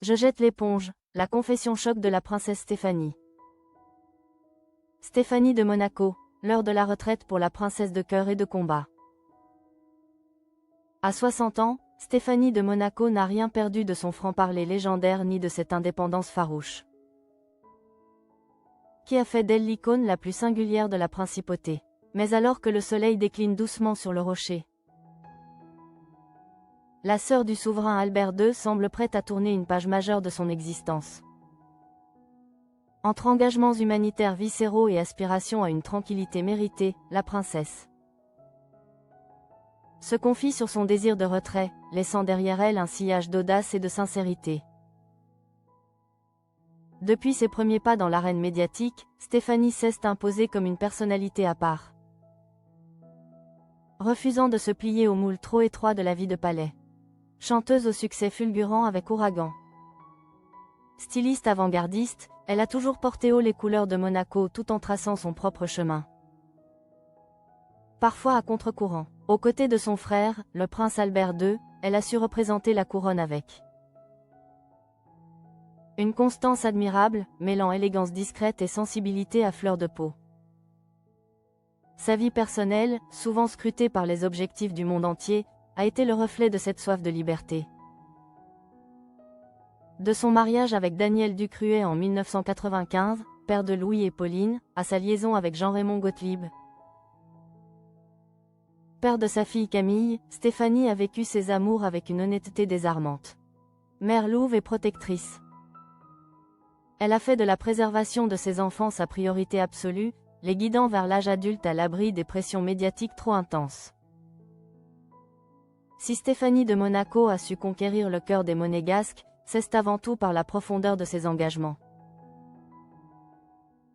Je jette l'éponge, la confession choc de la princesse Stéphanie. Stéphanie de Monaco, l'heure de la retraite pour la princesse de cœur et de combat. À 60 ans, Stéphanie de Monaco n'a rien perdu de son franc-parler légendaire ni de cette indépendance farouche, qui a fait d'elle l'icône la plus singulière de la principauté. Mais alors que le soleil décline doucement sur le rocher, la sœur du souverain Albert II semble prête à tourner une page majeure de son existence. Entre engagements humanitaires viscéraux et aspiration à une tranquillité méritée, la princesse se confie sur son désir de retrait, laissant derrière elle un sillage d'audace et de sincérité. Depuis ses premiers pas dans l'arène médiatique, Stéphanie s'est imposée comme une personnalité à part, refusant de se plier au moule trop étroit de la vie de palais. Chanteuse au succès fulgurant avec Ouragan, styliste avant-gardiste, elle a toujours porté haut les couleurs de Monaco tout en traçant son propre chemin. Parfois à contre-courant. Aux côtés de son frère, le prince Albert II, elle a su représenter la couronne avec une constance admirable, mêlant élégance discrète et sensibilité à fleur de peau. Sa vie personnelle, souvent scrutée par les objectifs du monde entier, a été le reflet de cette soif de liberté. De son mariage avec Daniel Ducruet en 1995, père de Louis et Pauline, à sa liaison avec Jean-Raymond Gottlieb, père de sa fille Camille, Stéphanie a vécu ses amours avec une honnêteté désarmante. Mère louve et protectrice, elle a fait de la préservation de ses enfants sa priorité absolue, les guidant vers l'âge adulte à l'abri des pressions médiatiques trop intenses. Si Stéphanie de Monaco a su conquérir le cœur des Monégasques, c'est avant tout par la profondeur de ses engagements.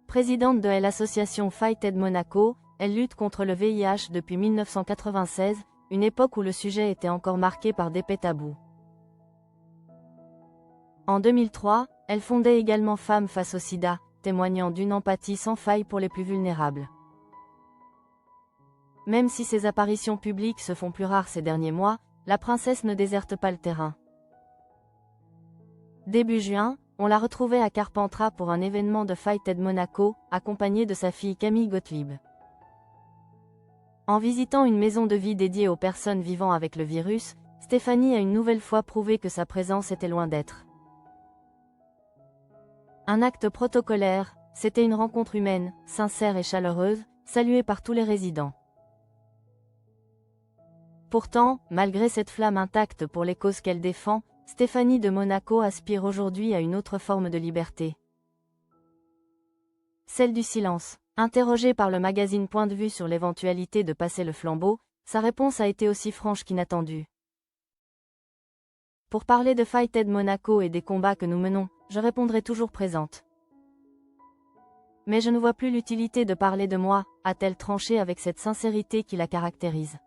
Présidente de l'association Fighted Monaco, elle lutte contre le VIH depuis 1996, une époque où le sujet était encore marqué par d'épais tabous. En 2003, elle fondait également Femmes face au sida, témoignant d'une empathie sans faille pour les plus vulnérables. Même si ses apparitions publiques se font plus rares ces derniers mois, la princesse ne déserte pas le terrain. Début juin, on l'a retrouvée à Carpentras pour un événement de Fighted Monaco, accompagnée de sa fille Camille Gottlieb. En visitant une maison de vie dédiée aux personnes vivant avec le virus, Stéphanie a une nouvelle fois prouvé que sa présence était loin d'être un acte protocolaire, c'était une rencontre humaine, sincère et chaleureuse, saluée par tous les résidents. Pourtant, malgré cette flamme intacte pour les causes qu'elle défend, Stéphanie de Monaco aspire aujourd'hui à une autre forme de liberté. Celle du silence. Interrogée par le magazine Point de vue sur l'éventualité de passer le flambeau, sa réponse a été aussi franche qu'inattendue. Pour parler de Fighted Monaco et des combats que nous menons, je répondrai toujours présente. Mais je ne vois plus l'utilité de parler de moi, a-t-elle tranché avec cette sincérité qui la caractérise.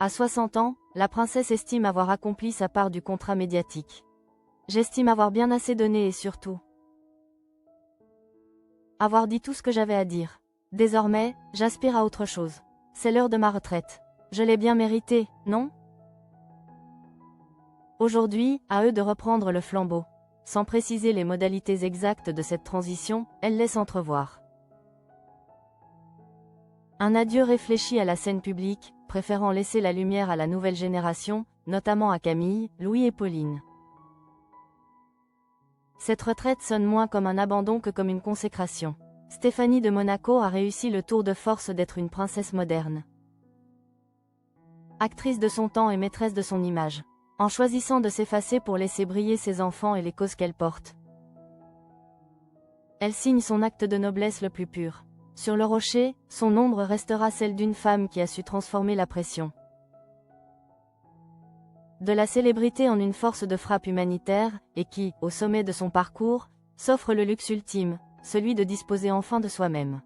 À 60 ans, la princesse estime avoir accompli sa part du contrat médiatique. J'estime avoir bien assez donné et surtout avoir dit tout ce que j'avais à dire. Désormais, j'aspire à autre chose. C'est l'heure de ma retraite. Je l'ai bien mérité, non ? Aujourd'hui, à eux de reprendre le flambeau. Sans préciser les modalités exactes de cette transition, elle laisse entrevoir un adieu réfléchi à la scène publique, préférant laisser la lumière à la nouvelle génération, notamment à Camille, Louis et Pauline. Cette retraite sonne moins comme un abandon que comme une consécration. Stéphanie de Monaco a réussi le tour de force d'être une princesse moderne, actrice de son temps et maîtresse de son image, en choisissant de s'effacer pour laisser briller ses enfants et les causes qu'elle porte. Elle signe son acte de noblesse le plus pur. Sur le rocher, son ombre restera celle d'une femme qui a su transformer la pression de la célébrité en une force de frappe humanitaire, et qui, au sommet de son parcours, s'offre le luxe ultime, celui de disposer enfin de soi-même.